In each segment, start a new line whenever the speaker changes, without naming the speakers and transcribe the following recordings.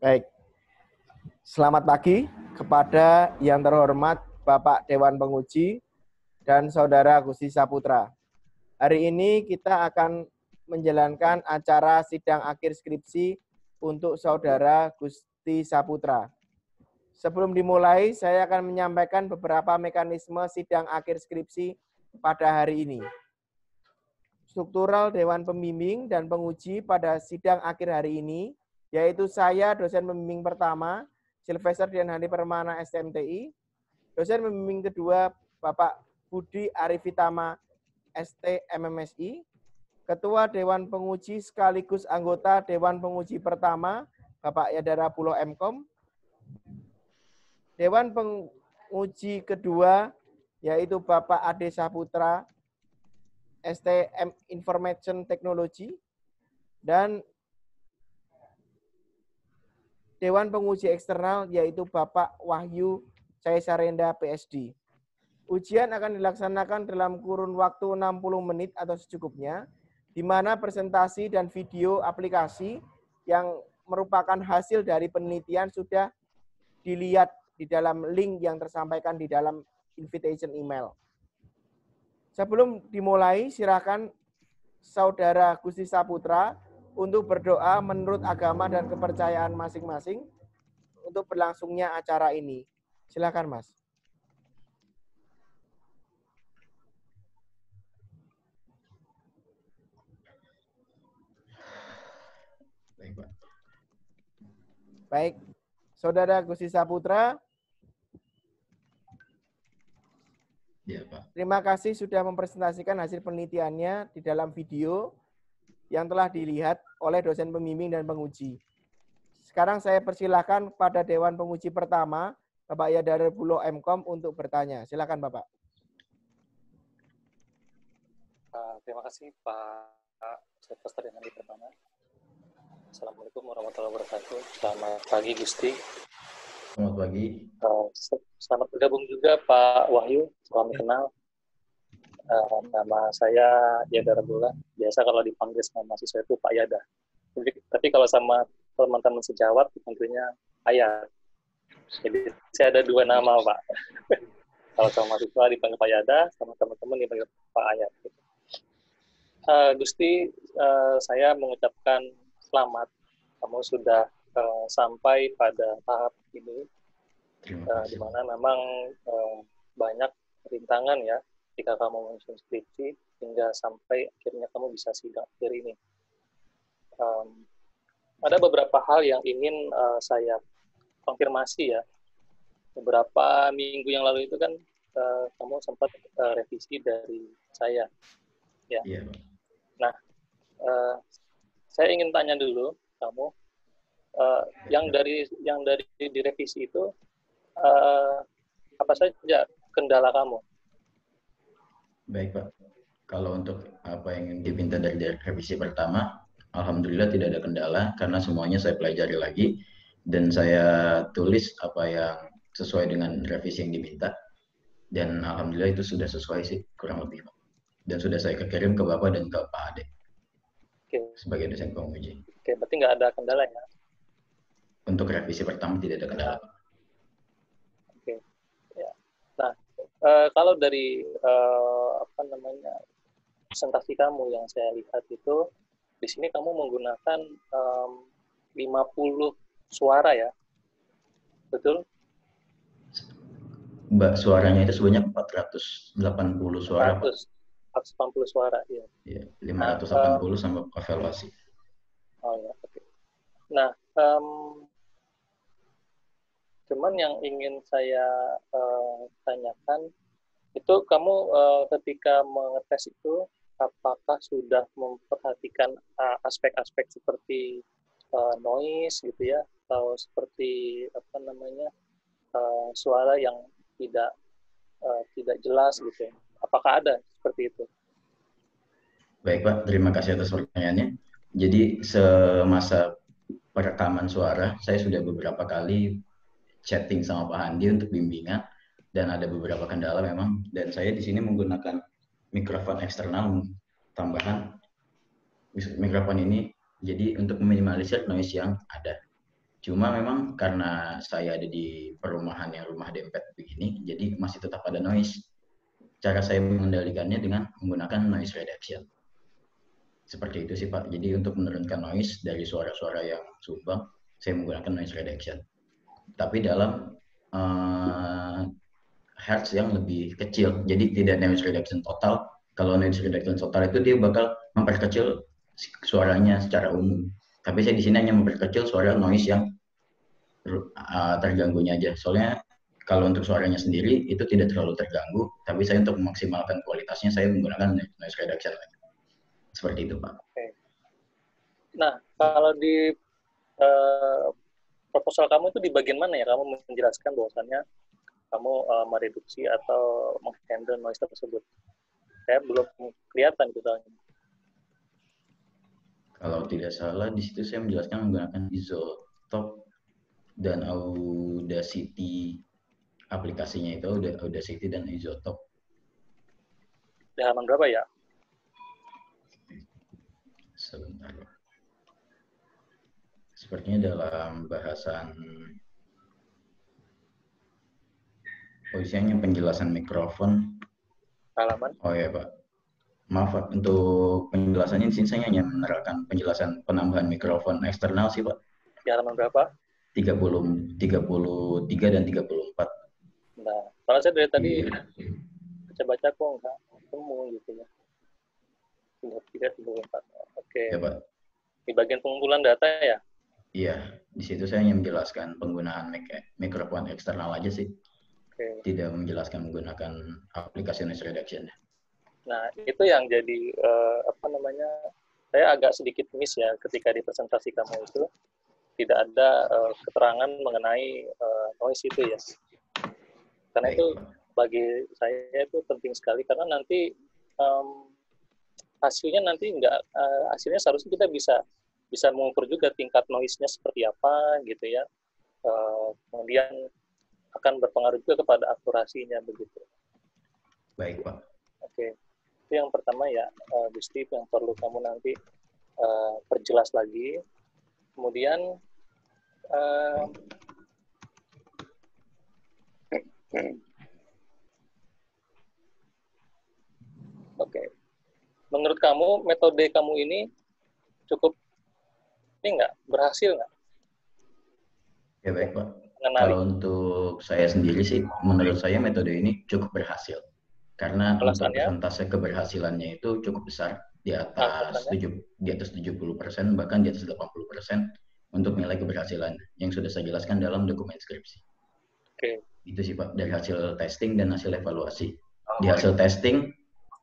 Baik, selamat pagi kepada yang terhormat Bapak Dewan Penguji dan Saudara Gusti Saputra. Hari ini kita akan menjalankan acara sidang akhir skripsi untuk Saudara Gusti Saputra. Sebelum dimulai, saya akan menyampaikan beberapa mekanisme sidang akhir skripsi pada hari ini. Struktural Dewan Pembimbing dan Penguji pada sidang akhir hari ini, yaitu saya, dosen pembimbing pertama, Sylvester Dian Hani Permana, STMTI, dosen pembimbing kedua, Bapak Budi Arifitama, ST MMSI, Ketua Dewan Penguji sekaligus anggota Dewan Penguji pertama, Bapak Yadara Pulo Mkom, Dewan Penguji kedua, yaitu Bapak Ade Saputra, STM Information Technology, dan Dewan Penguji Eksternal yaitu Bapak Wahyu Caesarenda PSD. Ujian akan dilaksanakan dalam kurun waktu 60 menit atau secukupnya, di mana presentasi dan video aplikasi yang merupakan hasil dari penelitian sudah dilihat di dalam link yang tersampaikan di dalam invitation email. Sebelum dimulai, silakan Saudara Gusti Saputra untuk berdoa menurut agama dan kepercayaan masing-masing untuk berlangsungnya acara ini. Silakan, Mas.
Baik, Pak.
Baik, Saudara Gusti Saputra.
Ya, Pak.
Terima kasih sudah mempresentasikan hasil penelitiannya di dalam video yang telah dilihat oleh dosen pembimbing dan penguji. Sekarang saya persilahkan pada Dewan Penguji pertama, Bapak Yadara Pulo Mkom untuk bertanya. Silakan, Bapak.
Terima kasih Pak Sylvester Dian Hani Permana. Assalamualaikum warahmatullahi wabarakatuh. Selamat pagi Gusti.
Selamat pagi.
Selamat bergabung juga Pak Wahyu. Salam kenal. Nama saya Yada Rabula. Biasa kalau dipanggil sama mahasiswa itu Pak Yada. Tapi kalau sama teman-teman sejawat dipanggilnya Ayat. Jadi saya ada dua nama Pak. Kalau sama mahasiswa dipanggil Pak Yada, sama teman-teman dipanggil Pak Ayat. Gusti, saya mengucapkan selamat. Kamu sudah sampai pada tahap ini, di mana memang banyak rintangan ya ketika kamu menyusun skripsi hingga sampai akhirnya kamu bisa sidang akhir ini. Ada beberapa hal yang ingin saya konfirmasi ya. Beberapa minggu yang lalu itu kan kamu sempat revisi dari saya, ya.
Iya, Pak.
Nah, saya ingin tanya dulu kamu. Yang dari direvisi itu apa saja kendala kamu?
Baik, Pak. Kalau untuk apa yang diminta dari revisi pertama, alhamdulillah tidak ada kendala karena semuanya saya pelajari lagi dan saya tulis apa yang sesuai dengan revisi yang diminta. Dan alhamdulillah itu sudah sesuai sih kurang lebih, Pak. Dan sudah saya kirim ke Bapak dan ke Pak Ade.
Oke.
Sebagai dosen penguji.
Oke, berarti nggak ada kendala ya?
Untuk revisi pertama tidak ada kendala, Pak.
Oke. Ya. Nah, kalau dari presentasi kamu yang saya lihat itu, di sini kamu menggunakan 50 suara ya, betul?
Suaranya itu sebanyak 480 suara, Pak.
480 suara, ya.
Iya, 580 sama evaluasi.
Oh ya, oke. Nah, cuman yang ingin saya tanyakan, itu kamu ketika mengetes itu, apakah sudah memperhatikan aspek-aspek seperti noise gitu ya, atau seperti suara yang tidak jelas gitu ya? Apakah ada seperti itu?
Baik, Pak, terima kasih atas pertanyaannya. Jadi semasa perekaman suara, saya sudah beberapa kali chatting sama Pak Handi untuk bimbingan dan ada beberapa kendala memang. Dan saya di sini menggunakan mikrofon eksternal tambahan. Mikrofon ini jadi untuk meminimalisir noise yang ada. Cuma memang karena saya ada di perumahan yang rumah dempet begini, jadi masih tetap ada noise. Cara saya mengendalikannya dengan menggunakan noise reduction. Seperti itu sih Pak. Jadi untuk menurunkan noise dari suara-suara yang sumbang, saya menggunakan noise reduction. Tapi dalam hertz yang lebih kecil. Jadi tidak noise reduction total. Kalau noise reduction total itu dia bakal memperkecil suaranya secara umum. Tapi saya di sini hanya memperkecil suara noise yang terganggunya aja. Soalnya kalau untuk suaranya sendiri itu tidak terlalu terganggu, tapi saya untuk memaksimalkan kualitasnya saya menggunakan noise reduction. Seperti itu, Pak.
Oke. Nah, kalau di proposal kamu itu di bagian mana ya? Kamu menjelaskan bahwasannya kamu mereduksi atau menghandle noise tersebut. Saya belum kelihatan gitu soalnya.
Kalau tidak salah, di situ saya menjelaskan menggunakan Isotope dan Audacity. Aplikasinya itu Audacity dan Isotope.
Di halaman berapa ya?
Sebentar. Sepertinya dalam bahasan posisinya penjelasan mikrofon.
Halaman?
Oh ya Pak. Maaf Pak, untuk penjelasannya di sini saya hanya menerangkan penjelasan penambahan mikrofon eksternal sih Pak.
Di halaman berapa?
33 dan 34.
Nah, kalau saya dari tadi baca-baca kok nggak ketemu gitu ya. 33, 34. Oke.
Ya Pak.
Di bagian pengumpulan data ya?
Iya, di situ saya hanya menjelaskan penggunaan mikrofon eksternal aja sih.
Oke.
Tidak menjelaskan menggunakan aplikasi noise reduction.
Nah, itu yang jadi saya agak sedikit miss ya ketika di presentasi kamu itu tidak ada keterangan mengenai noise itu ya. Karena itu bagi saya itu penting sekali karena nanti hasilnya hasilnya seharusnya kita bisa mengukur juga tingkat noise-nya seperti apa gitu ya. Kemudian akan berpengaruh juga kepada akurasinya begitu.
Baik Pak.
Oke. Itu yang pertama ya, Gusti, yang perlu kamu nanti perjelas lagi. Kemudian oke. Menurut kamu metode kamu ini cukup berhasil nggak?
Ya baik Pak.
Mengenali.
Kalau untuk saya sendiri sih, menurut saya metode ini cukup berhasil. Karena untuk persentase keberhasilannya itu cukup besar, di atas 70%, bahkan di atas 80% untuk nilai keberhasilan yang sudah saya jelaskan dalam dokumen skripsi.
Oke.
Itu sih Pak, dari hasil testing dan hasil evaluasi. Di hasil testing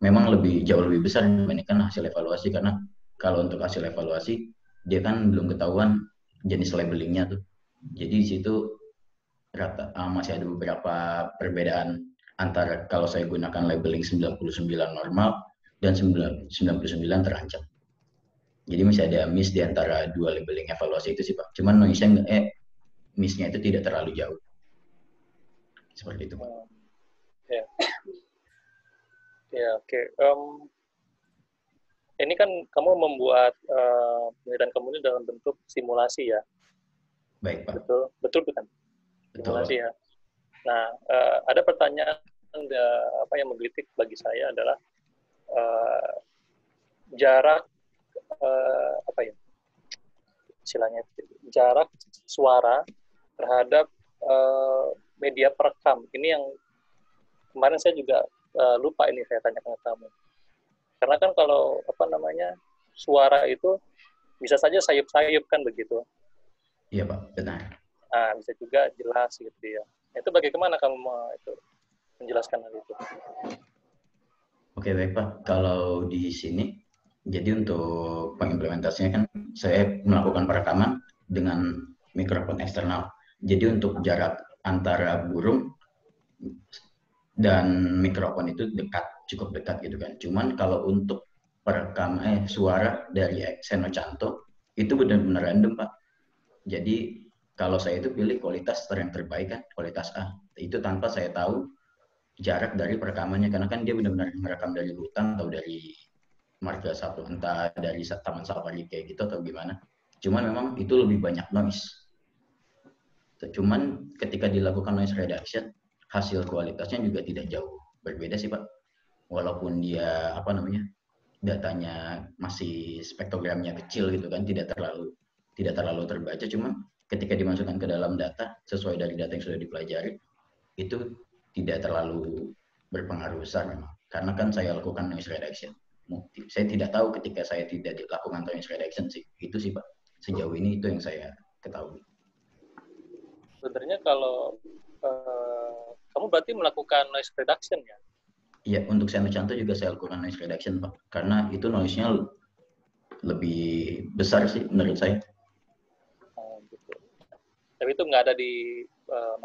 memang jauh lebih besar dibandingkan hasil evaluasi, karena kalau untuk hasil evaluasi dia kan belum ketahuan jenis labelingnya tuh. Jadi di situ masih ada beberapa perbedaan antara kalau saya gunakan labeling 99 normal dan 99 terancam. Jadi masih ada miss di antara dua labeling evaluasi itu sih Pak. Cuman miss-nya itu tidak terlalu jauh. Seperti itu Pak.
Ya, oke. Ini kan kamu membuat penelitian kamu ini dalam bentuk simulasi ya?
Baik Pak.
Betul bukan? Simulasi ya. Nah, ada pertanyaan yang menggelitik bagi saya adalah jarak jarak suara terhadap media perekam. Ini yang kemarin saya juga lupa ini saya tanyakan ke kamu. Karena kan kalau suara itu bisa saja sayup-sayup kan begitu.
Iya Pak, benar.
Nah, bisa juga jelas gitu ya. Itu bagaimana kamu menjelaskan hal itu?
Oke, baik Pak. Kalau di sini, jadi untuk pengimplementasinya kan saya melakukan perekaman dengan mikrofon eksternal. Jadi untuk jarak antara burung dan mikrofon itu cukup dekat gitu kan. Cuman kalau untuk perekam suara dari Xeno-Canto itu benar-benar random Pak. Jadi kalau saya itu pilih kualitas yang terbaik kan, kualitas A. Itu tanpa saya tahu jarak dari perekamannya, karena kan dia benar-benar merekam dari hutan atau dari marga satwa, entah dari taman safari kayak gitu atau gimana. Cuman memang itu lebih banyak noise. Cuman ketika dilakukan noise reduction, hasil kualitasnya juga tidak jauh berbeda sih Pak. Walaupun dia datanya masih spektrogramnya kecil gitu kan, tidak terlalu terbaca, cuman ketika dimasukkan ke dalam data sesuai dari data yang sudah dipelajari itu tidak terlalu berpengaruh besar memang. Karena kan saya lakukan noise reduction. Saya tidak tahu ketika saya tidak dilakukan noise reduction sih. Itu sih Pak. Sejauh ini itu yang saya ketahui.
Sebenarnya kalau kamu berarti melakukan noise reduction ya?
Iya, untuk Seno Canto juga saya lakukan noise reduction Pak. Karena itu noise-nya lebih besar sih menurut saya.
Gitu. Tapi itu nggak ada di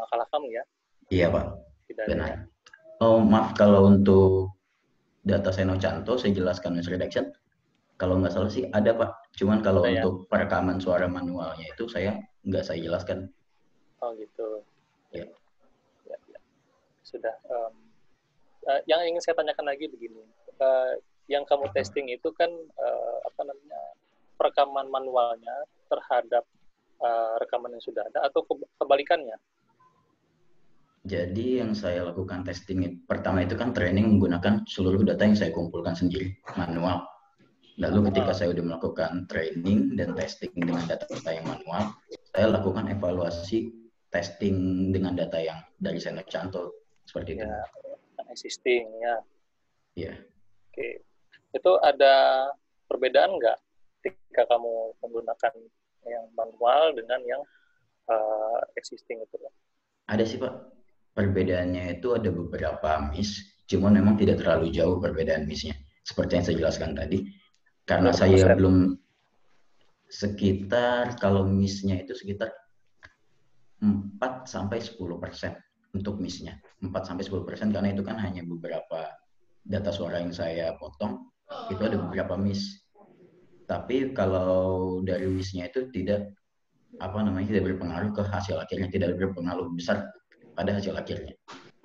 makalah kamu ya?
Iya Pak.
Tidak
Benar.
ada.
Oh maaf, kalau untuk data Seno Canto saya jelaskan noise reduction. Kalau nggak salah sih ada Pak. Cuman kalau untuk perekaman suara manualnya itu nggak saya jelaskan.
Oh gitu.
Ya.
Ya. Sudah. Yang ingin saya tanyakan lagi begini. Yang kamu testing itu kan perekaman manualnya terhadap rekaman yang sudah ada atau kebalikannya?
Jadi yang saya lakukan testing pertama itu kan training menggunakan seluruh data yang saya kumpulkan sendiri manual. Lalu ketika saya sudah melakukan training dan testing dengan data yang manual, saya lakukan evaluasi testing dengan data yang dari Seno Canto seperti itu.
Ya, existing ya.
Iya.
Oke. Itu ada perbedaan nggak ketika kamu menggunakan yang manual dengan yang existing itu?
Ada sih Pak. Perbedaannya itu ada beberapa miss, cuman memang tidak terlalu jauh perbedaan missnya. Seperti yang saya jelaskan tadi. Karena saya belum sekitar, kalau miss-nya itu sekitar 4-10% untuk miss-nya. 4-10% karena itu kan hanya beberapa data suara yang saya potong, itu ada beberapa miss. Tapi kalau dari miss-nya itu tidak berpengaruh ke hasil akhirnya, tidak berpengaruh besar pada hasil akhirnya.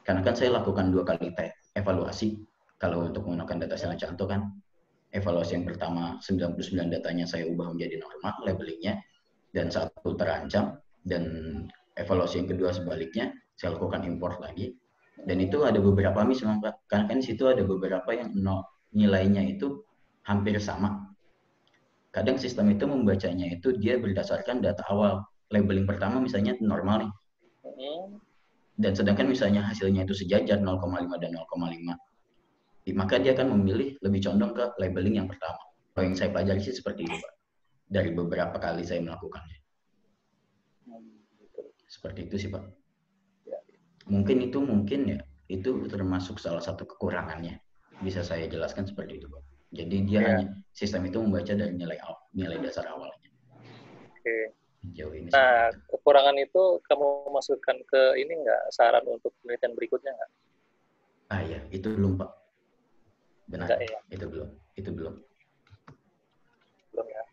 Karena kan saya lakukan 2 kali evaluasi kalau untuk menggunakan data Seno Canto kan. Evaluasi yang pertama 99 datanya saya ubah menjadi normal labelingnya dan 1 terancam, dan evaluasi yang kedua sebaliknya saya lakukan import lagi, dan itu ada beberapa miss memang Pak, karena kan di situ ada beberapa yang nilainya itu hampir sama. Kadang sistem itu membacanya itu dia berdasarkan data awal labeling pertama misalnya normal nih, dan sedangkan misalnya hasilnya itu sejajar 0,5 dan 0,5, maka dia akan memilih lebih condong ke labeling yang pertama. Kalau yang saya pelajari sih seperti itu Pak, dari beberapa kali saya melakukannya. Seperti itu sih Pak. Mungkin ya, itu termasuk salah satu kekurangannya. Bisa saya jelaskan seperti itu Pak. Jadi dia hanya sistem itu membaca dari nilai dasar awalnya.
Oke.
Jauh ini.
Nah, kekurangan itu kamu masukkan ke ini nggak, saran untuk penelitian berikutnya nggak?
Iya, itu belum Pak. Benar.
Enggak, ya?
Itu belum.
Belum ya.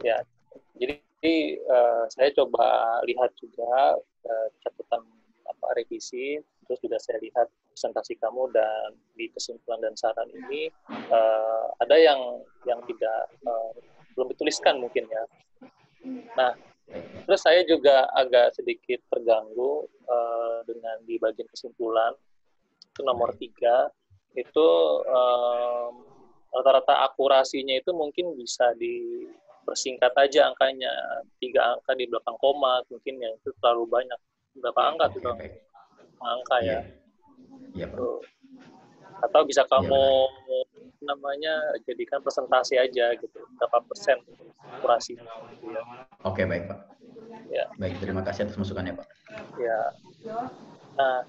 Ya. Jadi saya coba lihat juga catatan revisi, terus juga saya lihat presentasi kamu, dan di kesimpulan dan saran ini ada yang tidak belum dituliskan mungkin ya. Nah, terus saya juga agak sedikit terganggu dengan di bagian kesimpulan itu nomor 3 itu rata-rata akurasinya itu mungkin bisa dipersingkat aja angkanya, 3 angka di belakang koma, mungkin ya itu terlalu banyak. Berapa angka tuh dong? Angka ya.
Iya, Pak.
Atau bisa kamu jadikan presentasi aja gitu, berapa persen akurasi. Ya.
Oke, baik Pak.
Ya.
Baik, terima kasih atas masukannya Pak.
Ya. Nah,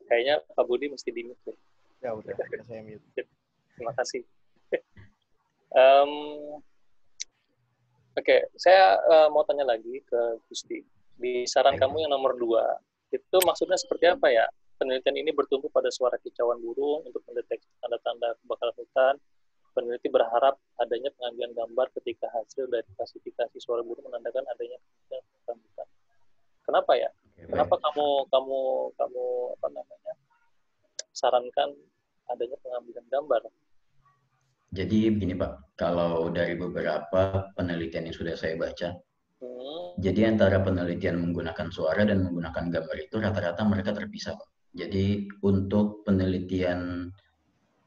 kayaknya Pak Budi mesti di-mute.
Ya udah saya mute.
Terima kasih. Oke, saya mau tanya lagi ke Gusti. Di saran kamu yang nomor 2, itu maksudnya seperti apa ya? Penelitian ini bertumpu pada suara kicauan burung untuk mendeteksi tanda-tanda kebakaran hutan. Peneliti berharap adanya pengambilan gambar ketika hasil dari klasifikasi suara burung menandakan adanya kebakaran hutan. Kenapa ya? Kenapa kamu sarankan adanya pengambilan gambar?
Jadi begini Pak, kalau dari beberapa penelitian yang sudah saya baca, jadi antara penelitian menggunakan suara dan menggunakan gambar itu rata-rata mereka terpisah Pak. Jadi untuk penelitian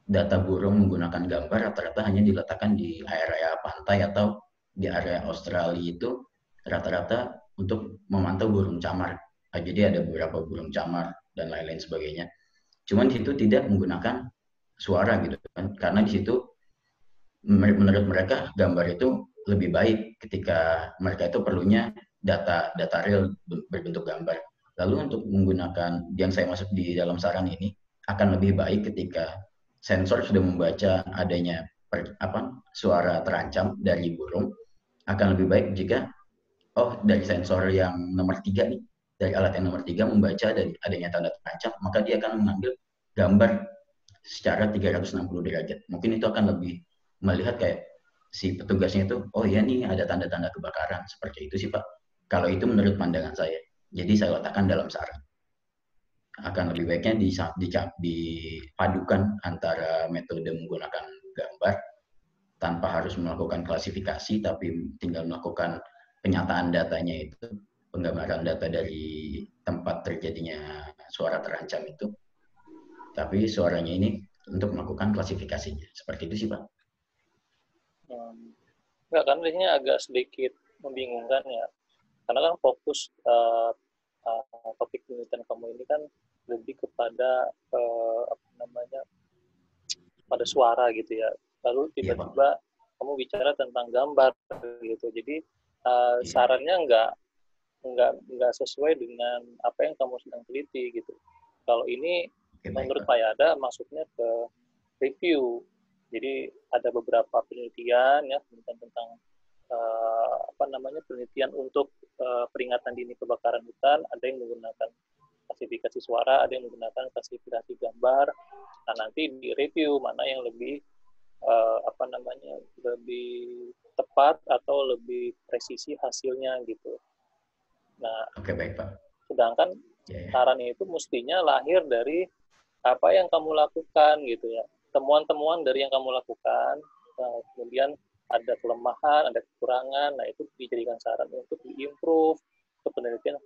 data burung menggunakan gambar rata-rata hanya diletakkan di area pantai atau di area Australia itu rata-rata untuk memantau burung camar. Jadi ada beberapa burung camar dan lain-lain sebagainya. Cuman di situ tidak menggunakan suara gitu kan, karena di situ menurut mereka gambar itu lebih baik ketika mereka itu perlunya data real berbentuk gambar. Lalu untuk menggunakan yang saya maksud di dalam saran ini akan lebih baik ketika sensor sudah membaca adanya suara terancam dari burung, akan lebih baik jika dari sensor yang nomor 3 nih, dari alat yang nomor 3 membaca dari adanya tanda terancam, maka dia akan mengambil gambar secara 360 derajat. Mungkin itu akan lebih melihat kayak si petugasnya itu, oh ya nih ada tanda-tanda kebakaran. Seperti itu sih Pak. Kalau itu menurut pandangan saya. Jadi saya letakkan dalam saran. Akan lebih baiknya dipadukan antara metode menggunakan gambar tanpa harus melakukan klasifikasi, tapi tinggal melakukan penyataan datanya itu, penggambaran data dari tempat terjadinya suara terancam itu. Tapi suaranya ini untuk melakukan klasifikasinya. Seperti itu sih Pak.
Enggak, kan ini agak sedikit membingungkan ya. Karena kan fokus topik penelitian kamu ini kan lebih kepada pada suara gitu ya. Lalu tiba-tiba kamu bicara tentang gambar gitu. Jadi sarannya nggak sesuai dengan apa yang kamu sedang teliti gitu. Kalau ini menurut Pak Yada maksudnya ke review. Jadi ada beberapa penelitian ya tentang penelitian untuk peringatan dini kebakaran hutan, ada yang menggunakan klasifikasi suara, ada yang menggunakan klasifikasi gambar. Nah, nanti di review mana yang lebih lebih tepat atau lebih presisi hasilnya gitu. Nah,
baik Pak.
Sedangkan saran itu mestinya lahir dari apa yang kamu lakukan gitu ya. Temuan-temuan dari yang kamu lakukan, kemudian ada kelemahan, ada kekurangan, nah itu dijadikan saran untuk diimprove ke penelitian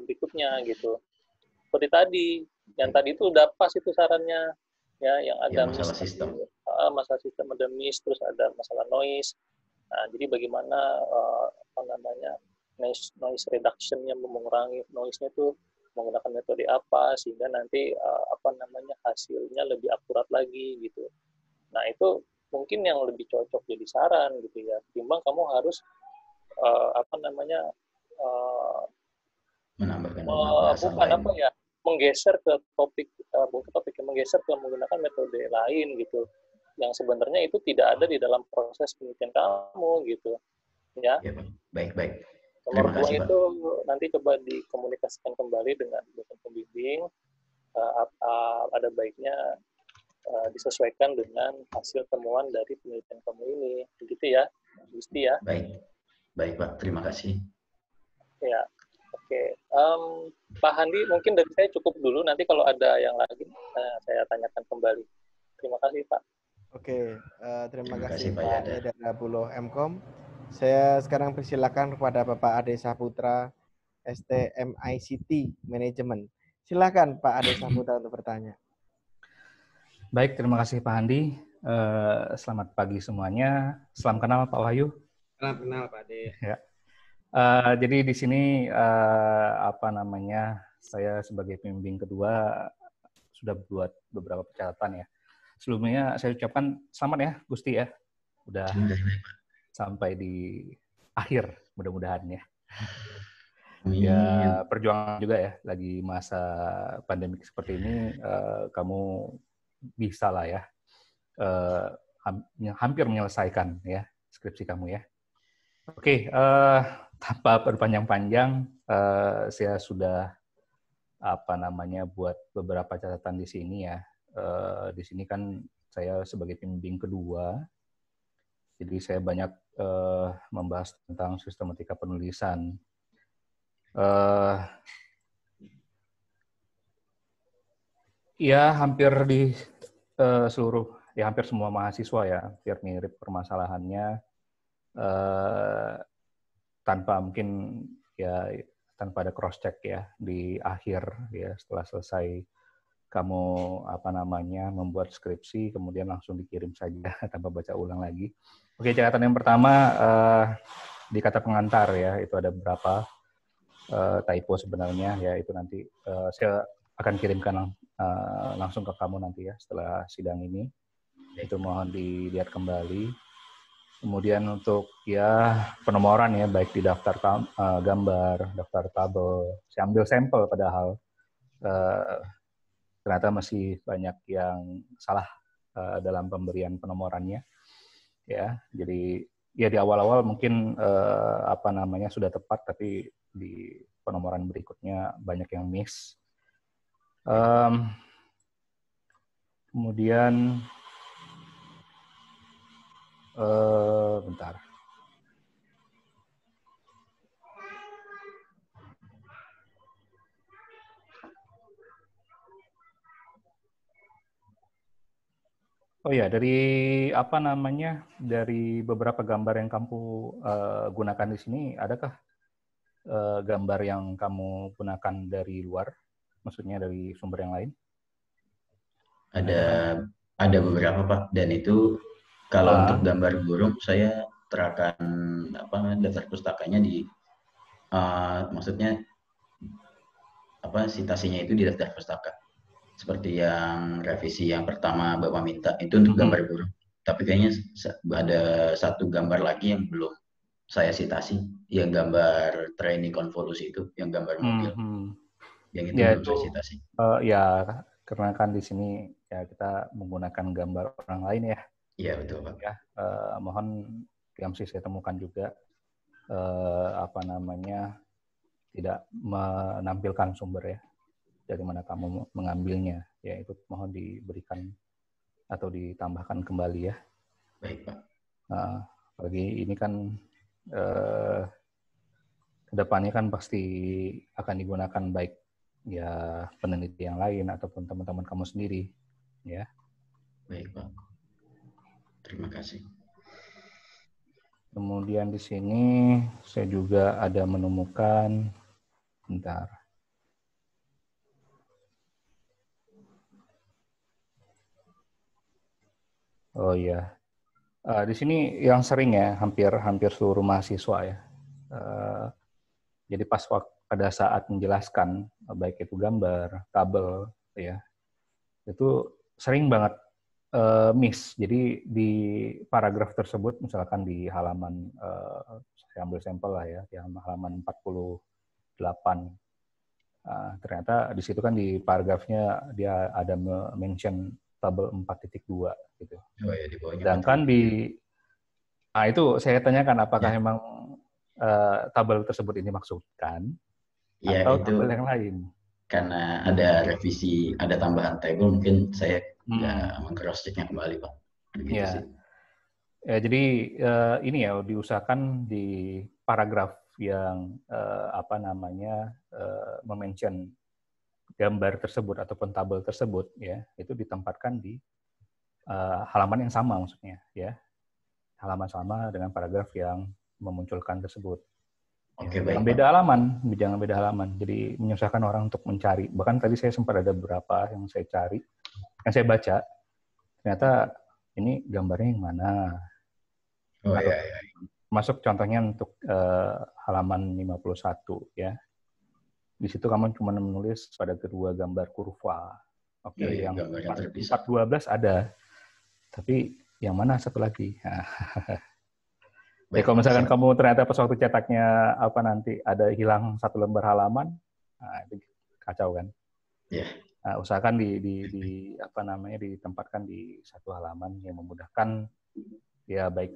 berikutnya gitu. Seperti tadi, yang tadi itu udah pas itu sarannya, ya, yang ada
masalah sistem.
Masalah sistem ada miss, terus ada masalah noise. Nah, jadi bagaimana noise reduction-nya, mengurangi noise-nya itu menggunakan metode apa sehingga nanti hasilnya lebih akurat lagi gitu. Nah, itu mungkin yang lebih cocok jadi saran gitu ya. Timbang kamu harus
menambahkan
menggeser ke topik menggeser ke menggunakan metode lain gitu. Yang sebenarnya itu tidak ada di dalam proses penelitian kamu gitu. Ya.
Baik.
Nomor 2 itu nanti coba dikomunikasikan kembali dengan dosen pembimbing. Ada baiknya disesuaikan dengan hasil temuan dari penelitian kamu ini. Begitu ya, Gusti ya.
Baik Pak, terima kasih.
Ya, oke. Pak Handi, mungkin dari saya cukup dulu. Nanti kalau ada yang lagi, saya tanyakan kembali. Terima kasih Pak.
Oke, terima kasih Pak Yada Buloh MKOM. Saya sekarang persilakan kepada Bapak Ade Saputra, STMICT Manajemen. Silakan Pak Ade Saputra untuk bertanya.
Baik, terima kasih Pak Handi. Selamat pagi semuanya. Salam kenal Pak Wahyu.
Salam kenal Pak Ade.
Ya. Jadi di sini saya sebagai pembimbing kedua sudah buat beberapa persyaratan ya. Sebelumnya saya ucapkan selamat ya Gusti ya. Udah sampai di akhir mudah-mudahan ya. Ya perjuangan juga ya, lagi masa pandemik seperti ini kamu bisa lah ya hampir menyelesaikan ya skripsi kamu ya. Oke, tanpa berpanjang-panjang saya sudah buat beberapa catatan di sini ya. Di sini kan saya sebagai pembimbing kedua. Jadi saya banyak membahas tentang sistematika penulisan. Ya hampir di seluruh, ya hampir semua mahasiswa ya, hampir mirip permasalahannya, tanpa mungkin ya tanpa ada cross check ya di akhir ya, setelah selesai kamu membuat skripsi kemudian langsung dikirim saja tanpa baca ulang lagi. Oke, catatan yang pertama di kata pengantar ya, itu ada beberapa typo sebenarnya ya, itu nanti saya akan kirimkan langsung ke kamu nanti ya setelah sidang ini. Itu mohon dilihat kembali. Kemudian untuk ya penomoran ya, baik di daftar gambar, daftar tabel, saya ambil sampel padahal ternyata masih banyak yang salah dalam pemberian penomorannya ya. Jadi ya di awal-awal mungkin sudah tepat, tapi di penomoran berikutnya banyak yang miss. Kemudian bentar. Oh ya, dari dari beberapa gambar yang kamu gunakan di sini, adakah gambar yang kamu gunakan dari luar, maksudnya dari sumber yang lain?
Ada beberapa Pak, dan itu kalau untuk gambar burung saya terakan daftar pustakanya di maksudnya citasinya itu di daftar pustaka. Seperti yang revisi yang pertama Bapak minta itu untuk gambar burung. Tapi kayaknya ada satu gambar lagi yang belum saya citasi, yang gambar training konvolusi itu, yang gambar mobil. Yang itu belum saya citasi.
Ya, karena kan di sini ya kita menggunakan gambar orang lain ya.
Iya, betul Pak.
Ya, mohon yang saya temukan juga tidak menampilkan sumber ya, dari mana kamu mengambilnya, ya itu mohon diberikan atau ditambahkan kembali ya.
Baik Pak.
Apalagi ini kan kedepannya kan pasti akan digunakan baik ya peneliti yang lain ataupun teman-teman kamu sendiri, ya.
Baik Pak. Terima kasih.
Kemudian di sini saya juga ada menemukan, bentar. Oh iya, di sini yang sering ya, hampir seluruh mahasiswa ya. Jadi pada saat menjelaskan, baik itu gambar, tabel, ya, itu sering banget miss. Jadi di paragraf tersebut, misalkan di halaman, saya ambil sampel lah ya, di halaman 48, ternyata di situ kan di paragrafnya dia ada mention tabel 4.2 gitu.
Oh ya, di bawahnya.
Sedangkan itu saya tanyakan apakah memang tabel tersebut ini maksudkan
ya,
atau
itu
tabel yang lain.
Karena ada revisi, ada tambahan tabel, mungkin saya nggak meng-cross check-nya kembali Pak. Begitu sih.
Ya, jadi ini ya diusahakan di paragraf yang mention gambar tersebut ataupun tabel tersebut ya, itu ditempatkan di halaman yang sama, maksudnya ya, halaman sama dengan paragraf yang memunculkan tersebut.
Oke,
Jangan beda halaman. Jadi menyusahkan orang untuk mencari. Bahkan tadi saya sempat ada beberapa yang saya cari, yang saya baca, ternyata ini gambarnya yang mana.
Oh iya.
Masuk contohnya untuk halaman 51 ya. Di situ kamu cuma menulis pada kedua gambar kurva. Oke, yang 412 ada. Tapi yang mana satu lagi? Ya, kalau misalkan kamu ternyata pas waktu cetaknya nanti ada hilang satu lembar halaman, itu kacau kan?
Iya.
Usahakan ditempatkan di satu halaman yang memudahkan ya, baik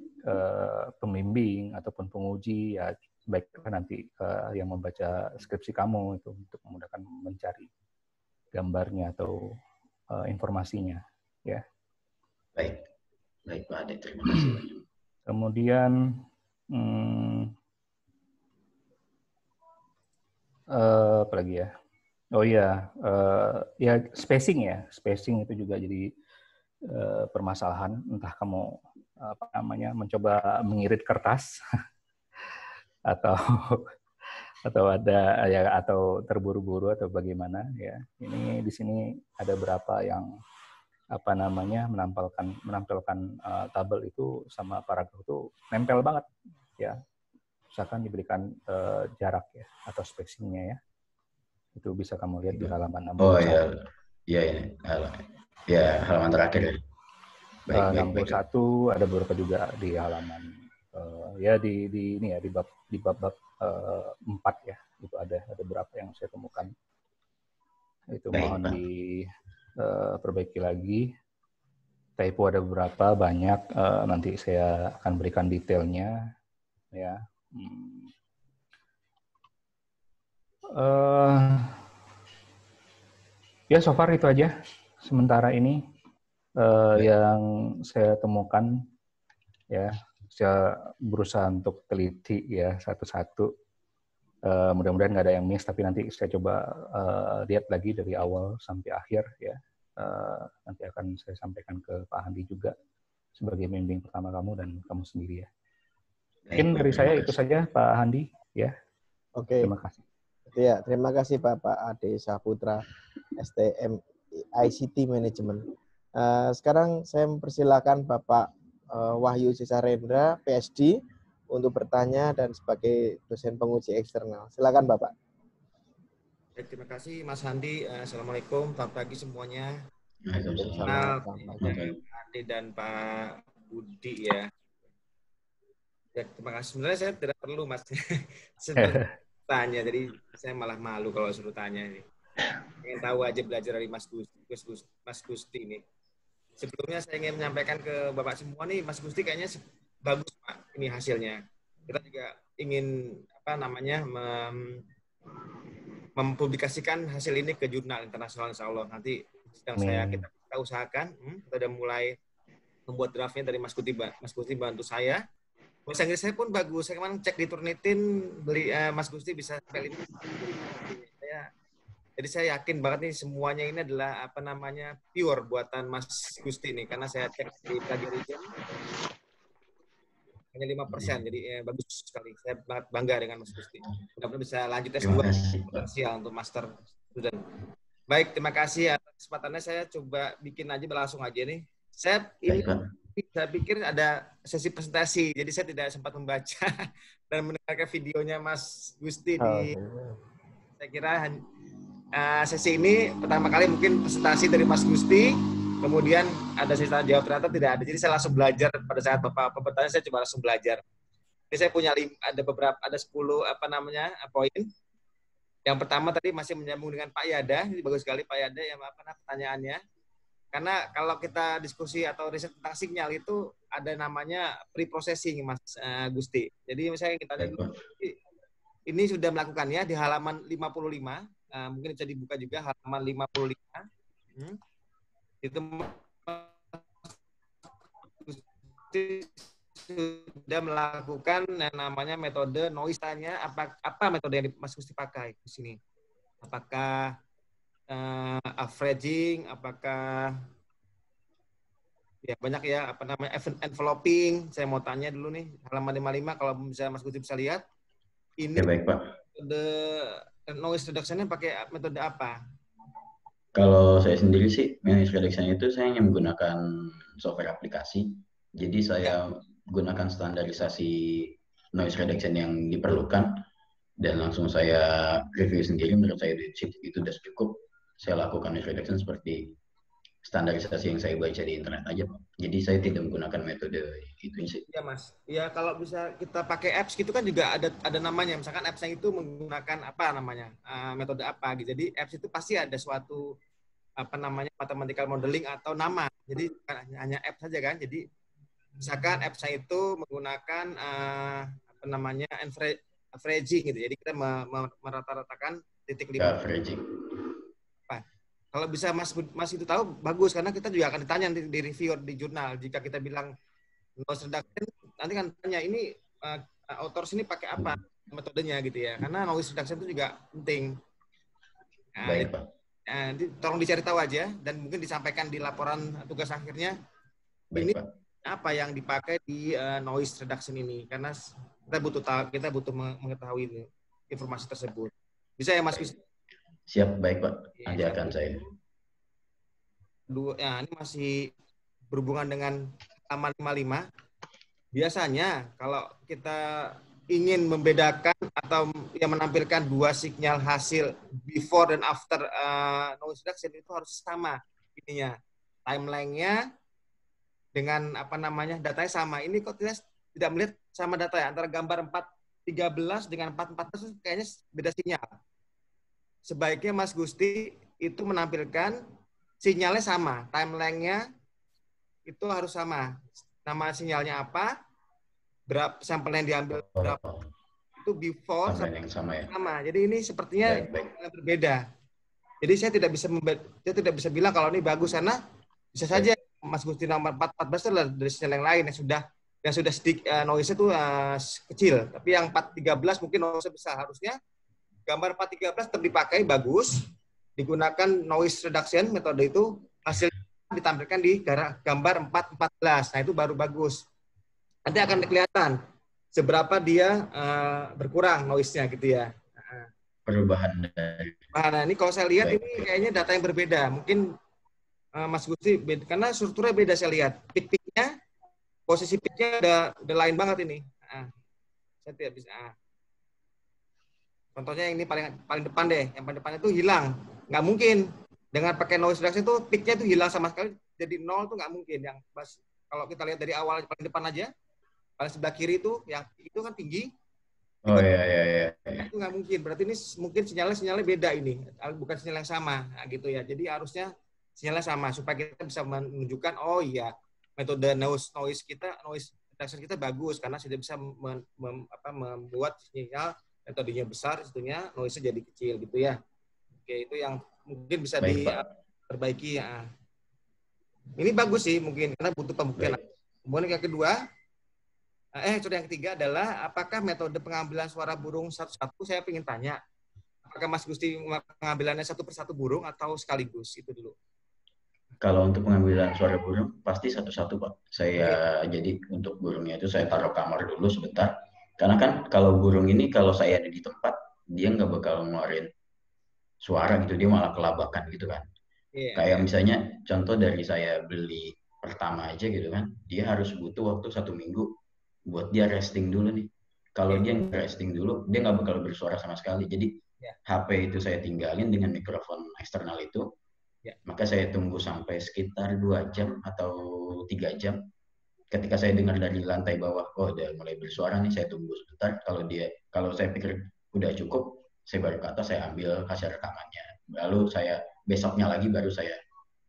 pembimbing ataupun penguji ya, baik nanti yang membaca skripsi kamu itu untuk memudahkan mencari gambarnya atau informasinya, ya.
Baik Pak Ade, terima kasih banyak.
Kemudian apa lagi ya? Oh iya, ya spacing itu juga jadi permasalahan, entah kamu apa namanya mencoba mengirit kertas atau ada ya atau terburu-buru atau bagaimana ya. Ini di sini ada berapa yang apa namanya menampilkan tabel itu sama paragraf itu nempel banget ya. Misalkan diberikan jarak ya atau spacing-nya ya. Itu bisa kamu lihat di halaman 61.
Oh iya. Iya ini. Ya, halaman terakhir. Baik,
61 ada beberapa juga di halaman ya di ini ya di bab 4 ya. Itu ada beberapa yang saya temukan. Itu mohon diperbaiki lagi. Typo ada beberapa banyak, nanti saya akan berikan detailnya ya. Ya so far itu aja sementara ini yang saya temukan ya. Saya berusaha untuk teliti ya satu-satu. Mudah-mudahan nggak ada yang miss, tapi nanti saya coba lihat lagi dari awal sampai akhir ya. Nanti akan saya sampaikan ke Pak Handi juga sebagai pembimbing pertama kamu dan kamu sendiri ya. Mungkin dari saya itu saja Pak Handi ya.
Oke.
Terima kasih.
Ya, terima kasih Bapak Ade Saputra, STM ICT Management. Sekarang saya mempersilakan Bapak Wahyu Cesarendra, PSD, untuk bertanya dan sebagai dosen penguji eksternal. Silakan Bapak.
Terima kasih Mas Handi. Assalamualaikum, selamat pagi semuanya.
Selamat
Ade dan Pak Budi ya. Terima kasih. Sebenarnya saya tidak perlu Mas tanya, jadi saya malah malu kalau suruh tanya ini. Ingin tahu aja belajar dari Mas Gusti ini. Sebelumnya saya ingin menyampaikan ke Bapak semua nih, Mas Gusti kayaknya bagus Pak ini hasilnya. Kita juga ingin mempublikasikan hasil ini ke jurnal internasional insya Allah. Nanti sedang kita usahakan. Kita udah mulai membuat draftnya dari Mas Gusti bantu saya. Bahasa Inggris saya pun bagus. Saya kemarin cek di Turnitin, Mas Gusti bisa sampai 5. Jadi saya yakin banget nih semuanya ini adalah pure buatan Mas Gusti nih. Karena saya cek di plagiarism hanya 5%, jadi bagus sekali. Saya banget bangga dengan Mas Gusti. Mudah-mudahan bisa lanjut S2 potensial untuk master student. Baik, terima kasih atas kesempatannya. Saya coba bikin aja langsung aja nih. Saya pikir ada sesi presentasi, jadi saya tidak sempat membaca dan mendengarkan videonya Mas Gusti saya kira sesi ini pertama kali mungkin presentasi dari Mas Gusti. Kemudian ada sesi tanya jawab, ternyata tidak ada. Jadi saya langsung belajar pada saat Bapak bertanya, saya coba langsung belajar. Jadi saya punya ada 10 poin. Yang pertama tadi masih menyambung dengan Pak Yada. Ini bagus sekali Pak Yada yang pertanyaannya. Karena kalau kita diskusi atau riset tentang sinyal itu ada namanya pre-processing Mas Gusti. Jadi misalnya kita ini sudah melakukannya di halaman 55. Mungkin bisa dibuka juga halaman 55. Itu sudah melakukan yang namanya metode noise-nya. Apa metode yang Mas Gusti pakai di sini? Apakah averaging, apakah ya banyak ya enveloping. Saya mau tanya dulu nih halaman 55 kalau bisa Mas Gusti bisa lihat. Ini
baik Pak.
Metode noise reduction-nya pakai metode apa?
Kalau saya sendiri sih, noise reduction itu saya hanya menggunakan software aplikasi. Jadi saya gunakan standarisasi noise reduction yang diperlukan dan langsung saya review sendiri. Menurut saya itu sudah cukup. Saya lakukan noise reduction seperti standarisasi yang saya baca di internet aja, Pak. Jadi saya tidak menggunakan metode itu sih.
Iya, Mas. Ya kalau bisa kita pakai apps gitu kan juga ada namanya. Misalkan apps yang itu menggunakan metode apa gitu. Jadi apps itu pasti ada suatu mathematical modeling atau nama. Jadi hanya apps saja kan. Jadi misalkan apps itu menggunakan averaging gitu. Jadi kita merata-ratakan titik 5.
Averaging.
Kalau bisa Mas itu tahu bagus, karena kita juga akan ditanya di review di jurnal. Jika kita bilang noise reduction, nanti kan tanya ini author sini pakai apa metodenya gitu ya. Karena noise reduction itu juga penting. Nah,
baik, Pak.
Nanti tolong dicari tahu aja dan mungkin disampaikan di laporan tugas akhirnya.
Baik,
Ini
Pak.
apa yang dipakai di noise reduction ini, karena kita butuh mengetahui ini, informasi tersebut. Bisa ya Mas Gusti?
Siap, baik Pak. Nanti
Ya,
akan saya.
Ini masih berhubungan dengan halaman 55. Biasanya kalau kita ingin membedakan atau yang menampilkan dua sinyal hasil before dan after noise reduction itu harus sama ininya, timeline-nya dengan datanya sama. Ini kok tidak melihat sama data ya, antara gambar 413 dengan 414 kayaknya beda sinyal. Sebaiknya Mas Gusti itu menampilkan sinyalnya sama, timeline-nya itu harus sama. Nama sinyalnya apa, berapa sampel yang diambil, berapa itu before
yang sama ya.
Sama. Jadi ini sepertinya
baik.
Berbeda. Jadi saya tidak bisa bilang kalau ini bagus, karena bisa saja Mas Gusti nomor 414 adalah dari sinyal yang lain yang sudah sedikit noise itu kecil, tapi yang 413 mungkin noise besar. Harusnya gambar 413 tetap dipakai, bagus, digunakan noise reduction metode itu, hasilnya ditampilkan di gambar 414. Nah itu baru bagus. Nanti akan kelihatan seberapa dia berkurang noise-nya gitu ya.
Perubahan dari.
Nah, ini kalau saya lihat ini kayaknya data yang berbeda. Mungkin Mas Gusti, karena strukturnya beda saya lihat. Peak-peaknya, posisi peaknya udah lain banget ini. Saya tidak bisa. Contohnya ini paling depan deh. Yang paling depan itu hilang. Nggak mungkin. Dengan pakai noise reduction itu peaknya itu hilang sama sekali. Jadi 0 itu nggak mungkin. Kalau kita lihat dari awal paling depan aja, paling sebelah kiri itu, yang itu kan tinggi.
Oh iya.
Itu nggak mungkin. Berarti ini mungkin sinyalnya beda ini. Bukan sinyal yang sama. Nah, gitu ya. Jadi harusnya sinyalnya sama supaya kita bisa menunjukkan oh iya metode noise reduction kita bagus karena sudah bisa membuat sinyal metodenya besar, itunya noise-nya jadi kecil gitu ya. Oke, itu yang mungkin bisa diperbaiki ya. Ini bagus sih mungkin karena butuh pembuktian. Kemudian yang kedua, yang ketiga adalah apakah metode pengambilan suara burung satu-satu? Saya ingin tanya, apakah Mas Gusti pengambilannya satu persatu burung atau sekaligus? Itu dulu.
Kalau untuk pengambilan suara burung pasti satu-satu Pak. Jadi untuk burungnya itu saya taruh kamar dulu sebentar. Karena kan kalau burung ini kalau saya ada di tempat dia nggak bakal ngeluarin suara gitu, dia malah kelabakan gitu kan. Kayak misalnya contoh dari saya beli pertama aja gitu kan, dia harus butuh waktu 1 minggu buat dia resting dulu nih. Kalau dia nggak resting dulu, dia nggak bakal bersuara sama sekali. Jadi HP itu saya tinggalin dengan mikrofon eksternal itu. Maka saya tunggu sampai sekitar 2 jam atau 3 jam. Ketika saya dengar dari lantai bawah, oh udah mulai bersuara nih, saya tunggu sebentar. Kalau saya pikir udah cukup, saya baru ke atas, saya ambil hasil rekamannya. Lalu besoknya lagi baru saya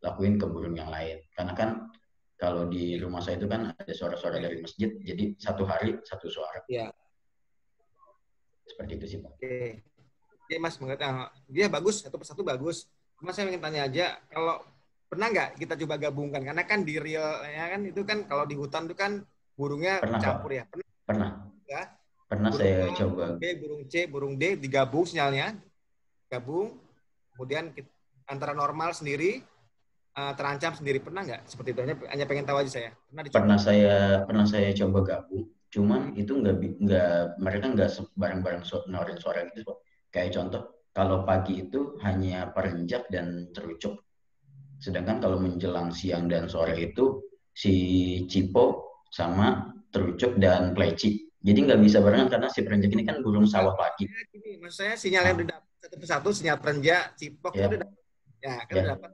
lakuin ke burung yang lain. Karena kan kalau di rumah saya itu kan ada suara-suara dari masjid, jadi satu hari satu suara.
Iya.
Seperti itu sih Pak.
Oke Mas, dia bagus, satu persatu bagus. Cuma saya ingin tanya aja, kalau pernah nggak kita coba gabungkan? Karena kan di real ya kan itu kan kalau di hutan itu kan burungnya campur ya.
Pernah.
Ya.
Pernah
burung
saya
A,
coba.
Burung C, burung D digabung sinyalnya, kemudian antara normal sendiri, terancam sendiri, pernah nggak? Seperti itu hanya pengen tahu aja saya.
Pernah saya coba gabung. Cuman itu mereka nggak bareng-bareng ngeluarin suara gitu Pak. Kayak contoh, kalau pagi itu hanya perenjak dan terucuk. Sedangkan kalau menjelang siang dan sore itu si cipo sama terucuk dan pleci. Jadi nggak bisa barengan karena si perenjak ini kan burung sawah pagi.
Maksud saya sinyal yang udah dapat satu persatu, sinyal perenjak, cipok itu udah dapat. Udah dapat.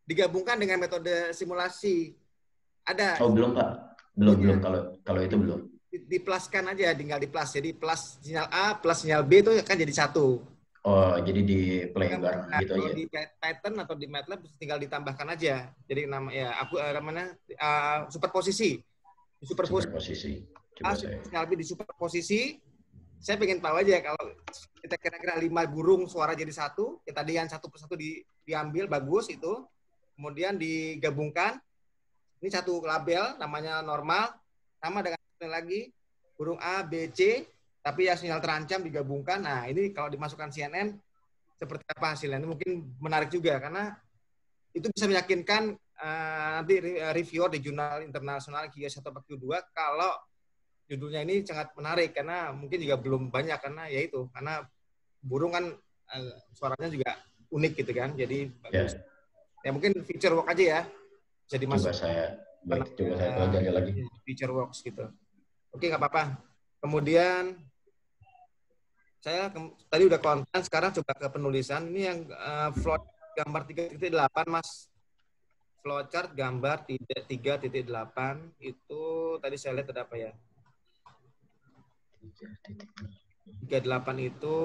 Digabungkan dengan metode simulasi. Ada.
Oh belum Pak. Belum. Kalau itu belum.
Diplaskan aja, tinggal diplas. Jadi plus sinyal A plus sinyal B itu kan jadi satu.
Oh, jadi di play bareng gitu aja.
Kalau di Python atau di MATLAB tinggal ditambahkan aja. Jadi namanya superposisi.
Superposisi.
Sinyal B di superposisi. Saya pengen tahu aja kalau kita kira-kira 5 burung suara jadi satu, kita tadi yang satu persatu diambil bagus itu, kemudian digabungkan. Ini satu label namanya normal, sama dengan lagi burung A, B, C, tapi ya sinyal terancam digabungkan. Nah, ini kalau dimasukkan CNN, seperti apa hasilnya. Ini mungkin menarik juga karena itu bisa meyakinkan nanti reviewer di jurnal internasional Q1 atau Q2 kalau judulnya ini sangat menarik karena mungkin juga belum banyak karena burung kan suaranya juga unik gitu kan. Jadi bagus. Ya mungkin feature work aja ya. Jadi
coba saya pelajari lagi.
Feature works gitu. Oke, nggak apa-apa. Kemudian saya tadi udah konten, sekarang coba ke penulisan. Ini yang flow gambar 3.8 Mas. Flowchart gambar 3.8 itu tadi saya lihat ada apa ya? 38 itu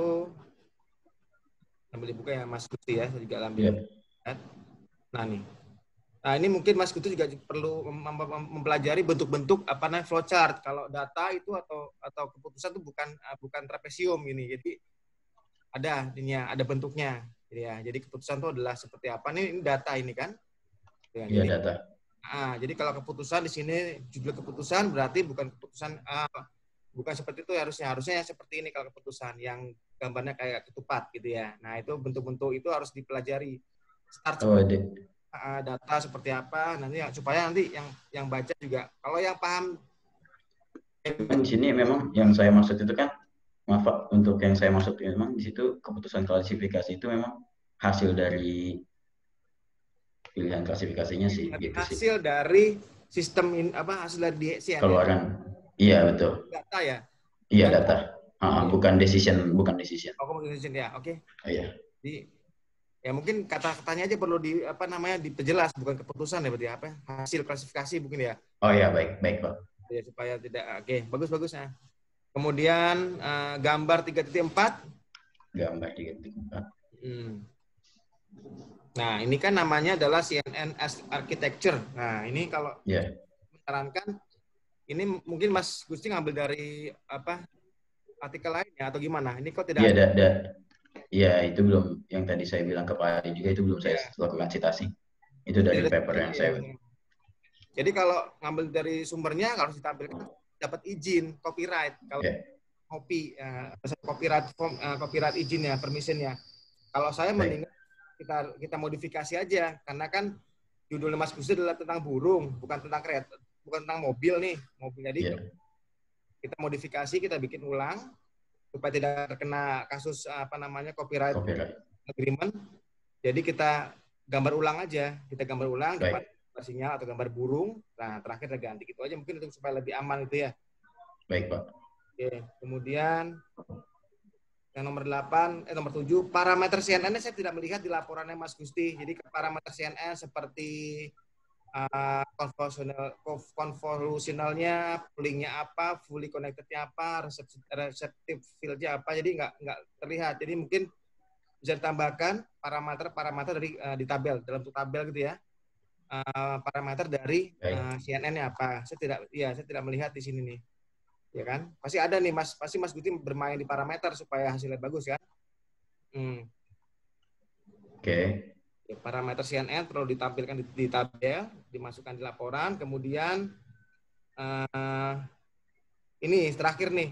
sambil dibuka ya Mas Gusti ya, saya juga ambil. Nah nih. Nah, ini mungkin Mas Gusti juga perlu mempelajari bentuk-bentuk apa namanya flowchart. Kalau data itu atau keputusan itu bukan trapesium ini. Jadi ada bentuknya. Jadi keputusan itu adalah seperti apa nih? Ini data ini kan?
Iya, data.
Jadi kalau keputusan di sini judul keputusan berarti bukan keputusan bukan seperti itu harusnya seperti ini kalau keputusan yang gambarnya kayak ketupat gitu ya. Nah, itu bentuk-bentuk itu harus dipelajari. Data seperti apa nanti supaya nanti yang baca juga kalau yang paham
di sini memang yang saya maksud itu kan untuk yang saya maksud memang di situ keputusan klasifikasi itu memang hasil dari pilihan klasifikasinya sih gitu
hasil
sih.
Dari sistem hasil dari DSN
keluaran ya? Iya betul,
data ya,
iya data. Bukan decision bukan decision
ya. Oke.
Iya.
Jadi ya mungkin kata-katanya aja perlu diperjelas, bukan keputusan ya berarti apa? Hasil klasifikasi mungkin ya.
Oh ya, baik Pak.
Ya supaya tidak bagus ya. Kemudian gambar 3.4.
Gambar 3.4.
Nah, ini kan namanya adalah CNN Architecture. Nah, ini kalau menyarankan ini mungkin Mas Gusti ngambil dari artikel lainnya atau gimana? Ini kok tidak
Iya, itu belum yang tadi saya bilang ke Pak Adi juga itu belum saya lakukan citasi. Itu dari paper yang saya.
Jadi kalau ngambil dari sumbernya harus ditampilkan dapat izin copyright. Kalau copyright izinnya, permissionnya. Kalau saya mendingan kita modifikasi aja karena kan judulnya Mas Gusti adalah tentang burung, bukan tentang kereta, bukan tentang mobil nih. Jadi kita modifikasi, kita bikin ulang supaya tidak terkena kasus copyright agreement. Jadi kita gambar ulang aja, dapat sinyal atau gambar burung. Nah, terakhir kita ganti gitu aja mungkin untuk supaya lebih aman itu ya.
Baik, Pak.
Oke, kemudian yang nomor 7, parameter CNN saya tidak melihat di laporannya Mas Gusti. Jadi parameter CNN seperti convolutionalnya, poolingnya apa, fully connected-nya apa, receptive field-nya apa, jadi nggak terlihat. Jadi mungkin bisa ditambahkan parameter dari di tabel, dalam tabel gitu ya. Parameter dari CNN-nya apa. Saya tidak melihat di sini nih. Ya kan? Pasti ada nih pasti Mas Gusti bermain di parameter supaya hasilnya bagus kan?
Oke.
Parameter CNN perlu ditampilkan di tabel, dimasukkan di laporan, kemudian ini terakhir nih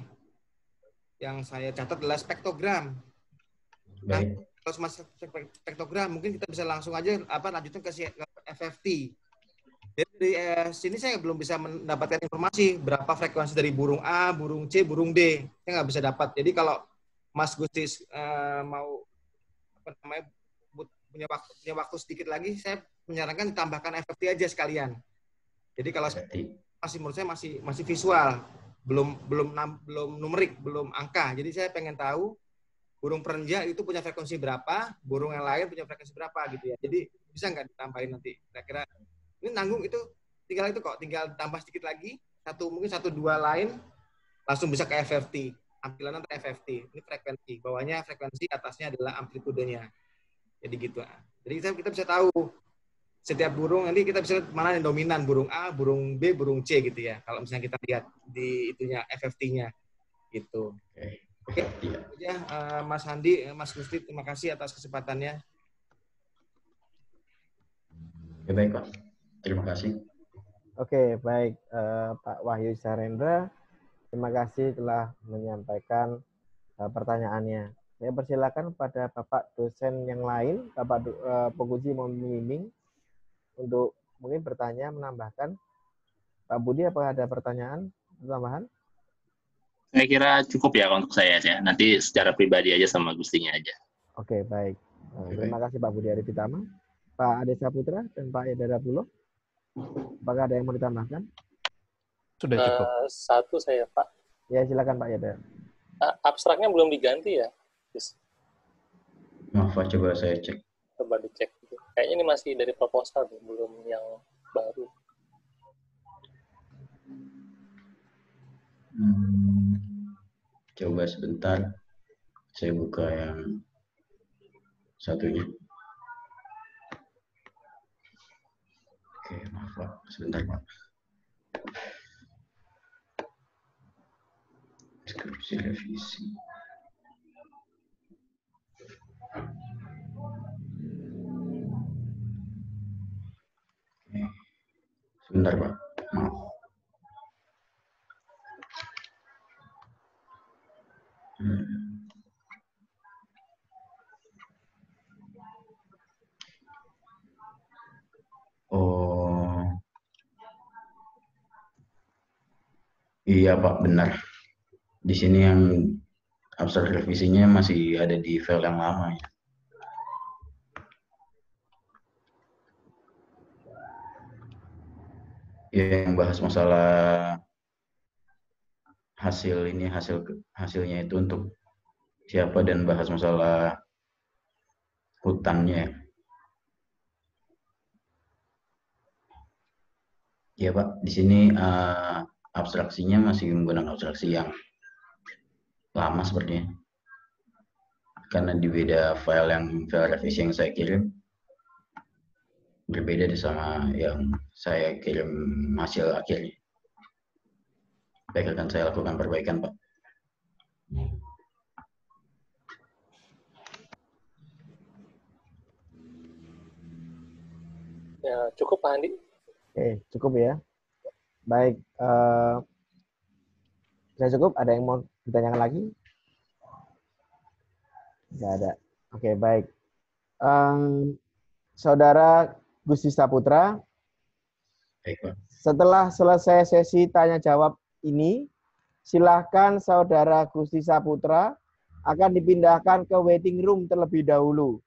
yang saya catat adalah spektrogram.
Baik.
Kalau masuk spektrogram mungkin kita bisa langsung aja lanjutkan ke FFT. Jadi di sini saya belum bisa mendapatkan informasi berapa frekuensi dari burung A, burung C, burung D. Saya nggak bisa dapat. Jadi kalau Mas Gusti mau punya waktu sedikit lagi, saya menyarankan ditambahkan FFT aja sekalian. Jadi kalau menurut saya masih visual, belum numerik, belum angka. Jadi saya pengen tahu burung perenjak itu punya frekuensi berapa, burung yang lain punya frekuensi berapa gitu ya. Jadi bisa nggak ditambahin nanti? Kira-kira ini nanggung itu tinggal tambah sedikit lagi, mungkin 1-2 lain langsung bisa ke FFT. Tampilan antara FFT. Ini frekuensi, bawahnya frekuensi, atasnya adalah amplitudenya. Jadi gitu. Jadi kita bisa tahu setiap burung, nanti kita bisa lihat mana yang dominan, burung A, burung B, burung C gitu ya. Kalau misalnya kita lihat di itunya FFT-nya gitu. Oke. Ya, Mas Handi, Mas Gusti, terima kasih atas kesempatannya.
Ya, baik Pak. Terima kasih.
Oke, baik Pak Wahyu Sarendra. Terima kasih telah menyampaikan pertanyaannya. Saya persilakan pada Bapak dosen yang lain, Bapak penguji mau membimbing untuk mungkin bertanya, menambahkan. Pak Budi, apakah ada pertanyaan tambahan?
Saya kira cukup ya untuk saya ya. Nanti secara pribadi aja sama Gustinya aja.
Oke, baik. Terima kasih Pak Budi Arifitama, Pak Ade Saputra, dan Pak Yadara Bulo. Apakah ada yang mau ditambahkan?
Sudah cukup.
Satu saya, Pak.
Ya, silakan Pak Yadara.
Abstraknya belum diganti ya?
Maaf, Pak, coba saya cek.
Coba dicek. Kayaknya ini masih dari proposal, belum yang baru.
Coba sebentar. Saya buka yang satunya. Oke, maaf Pak. Sebentar Pak. Deskripsi revisi. Oke. Sebentar Pak. Maaf. Oh, iya Pak, benar. Di sini yang abstrak revisinya masih ada di file yang lama ya. Yang bahas masalah hasilnya itu untuk siapa dan bahas masalah hutannya. Ya Pak, di sini abstraksinya masih menggunakan abstraksi yang lama sepertinya. Karena di beda file revisi yang saya kirim berbeda sama yang saya kirim hasil akhirnya. Baik, akan saya lakukan perbaikan Pak.
Ya, cukup Pak Andi.
Oke, cukup ya. Baik, sudah cukup. Ada yang mau ditanyakan lagi? Tidak ada. Oke, baik. Saudara Gusti Saputra,
Baik Pak.
Setelah selesai sesi tanya jawab ini, silahkan Saudara Gusti Saputra akan dipindahkan ke waiting room terlebih dahulu.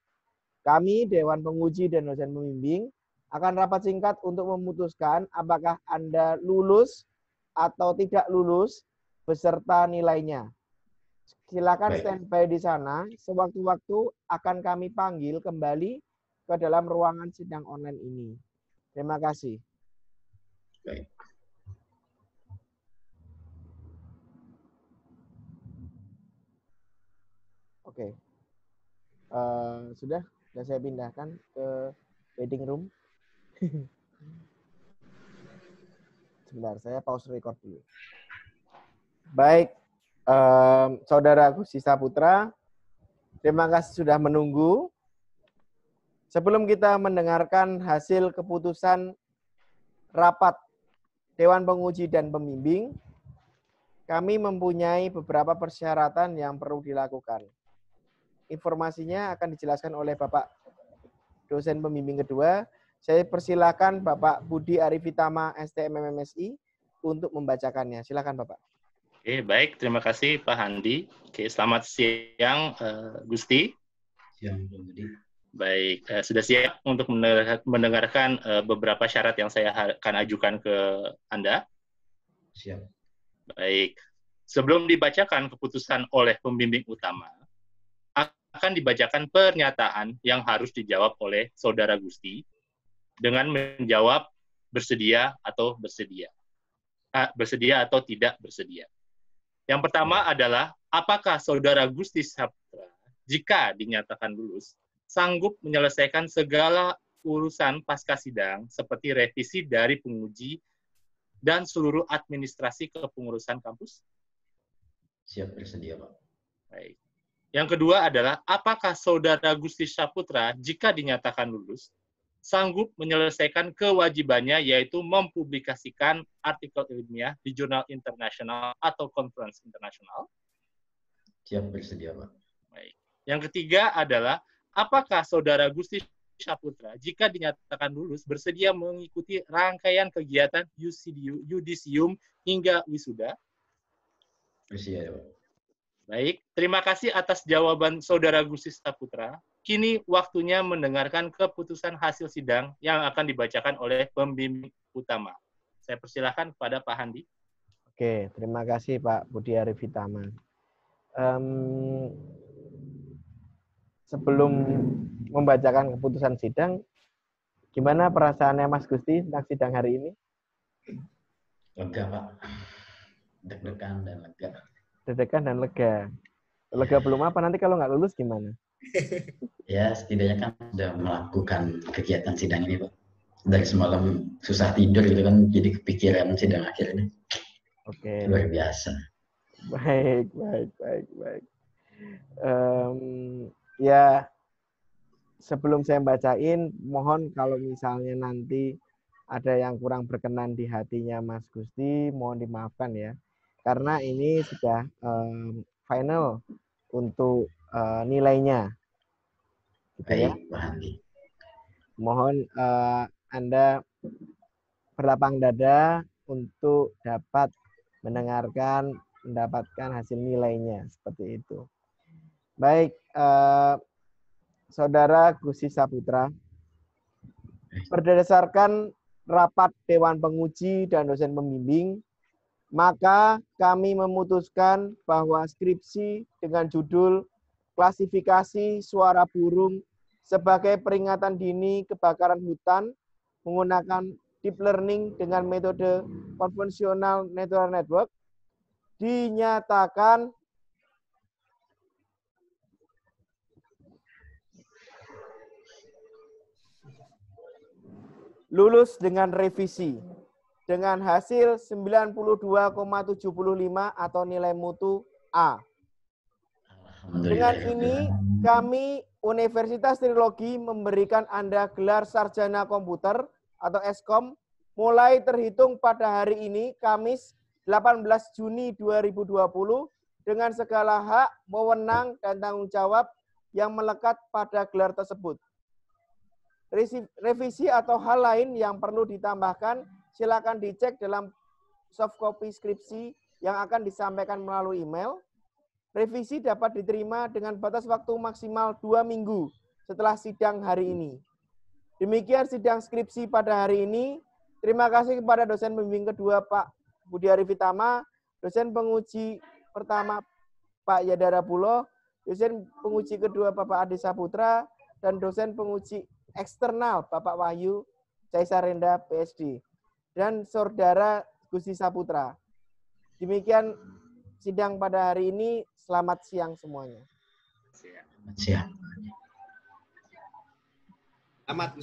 Kami, Dewan Penguji dan dosen pembimbing, akan rapat singkat untuk memutuskan apakah Anda lulus atau tidak lulus beserta nilainya. Silakan standby di sana. Sewaktu-waktu akan kami panggil kembali ke dalam ruangan sidang online ini. Terima kasih.
Baik.
Oke. Sudah saya pindahkan ke waiting room. Sebentar, saya pause record dulu. Baik, Saudara Gusti Saputra, terima kasih sudah menunggu. Sebelum kita mendengarkan hasil keputusan rapat Dewan Penguji dan Pembimbing, kami mempunyai beberapa persyaratan yang perlu dilakukan. Informasinya akan dijelaskan oleh Bapak dosen pembimbing kedua. Saya persilakan Bapak Budi Arifitama, STM MMSI, untuk membacakannya. Silakan Bapak.
Oke, baik. Terima kasih Pak Handi. Oke, selamat siang Gusti.
Siang Budi.
Baik, sudah siap untuk mendengarkan beberapa syarat yang saya akan ajukan ke Anda?
Siap.
Baik. Sebelum dibacakan keputusan oleh pembimbing utama, akan dibacakan pernyataan yang harus dijawab oleh Saudara Gusti dengan menjawab bersedia atau tidak bersedia. Yang pertama adalah, apakah Saudara Gusti Saputra, jika dinyatakan lulus, sanggup menyelesaikan segala urusan pasca sidang seperti revisi dari penguji dan seluruh administrasi kepengurusan kampus?
Siap, bersedia, Pak.
Baik. Yang kedua adalah, apakah Saudara Gusti Saputra, jika dinyatakan lulus, sanggup menyelesaikan kewajibannya, yaitu mempublikasikan artikel ilmiah di jurnal internasional atau konferensi internasional?
Siap, bersedia, Pak.
Baik. Yang ketiga adalah, apakah Saudara Gusti Saputra, jika dinyatakan lulus, bersedia mengikuti rangkaian kegiatan yudisium hingga wisuda?
Bersedia, Pak.
Baik, terima kasih atas jawaban Saudara Gusti Saputra. Kini waktunya mendengarkan keputusan hasil sidang yang akan dibacakan oleh pembimbing utama. Saya persilahkan kepada Pak Handi.
Oke, terima kasih Pak Budi Arifitama. Sebelum membacakan keputusan sidang, gimana perasaannya Mas Gusti tentang sidang hari ini?
Lega, Pak. Deg-degan dan lega.
Deg-degan dan lega. Lega belum apa, nanti kalau nggak lulus gimana?
Ya, setidaknya kan sudah melakukan kegiatan sidang ini, Pak. Dari semalam susah tidur gitu kan, jadi kepikiran sidang akhirnya.
Oke.
Luar biasa.
Baik. Ya, sebelum saya bacain, mohon kalau misalnya nanti ada yang kurang berkenan di hatinya Mas Gusti, mohon dimaafkan ya. Karena ini sudah final untuk nilainya. Gitu ya.
Baik, Pak Handi.
Mohon Anda berlapang dada untuk dapat mendapatkan hasil nilainya seperti itu. Baik, Saudara Gusti Saputra, berdasarkan rapat Dewan Penguji dan dosen pembimbing, maka kami memutuskan bahwa skripsi dengan judul klasifikasi suara burung sebagai peringatan dini kebakaran hutan menggunakan deep learning dengan metode konvensional neural network dinyatakan lulus dengan revisi dengan hasil 92,75 atau nilai mutu A. Dengan ini kami Universitas Trilogi memberikan Anda gelar sarjana komputer atau Eskom mulai terhitung pada hari ini Kamis 18 Juni 2020 dengan segala hak, wewenang dan tanggung jawab yang melekat pada gelar tersebut. Revisi atau hal lain yang perlu ditambahkan, silakan dicek dalam soft copy skripsi yang akan disampaikan melalui email. Revisi dapat diterima dengan batas waktu maksimal 2 minggu setelah sidang hari ini. Demikian sidang skripsi pada hari ini. Terima kasih kepada dosen pembimbing kedua Pak Budi Arifitama, dosen penguji pertama Pak Yadara Pulo, dosen penguji kedua Bapak Adi Saputra, dan dosen penguji eksternal Bapak Wahyu Caesarenda PSD dan Saudara Gusti Saputra. Demikian sidang pada hari ini. Selamat siang semuanya.
Siap.
Selamat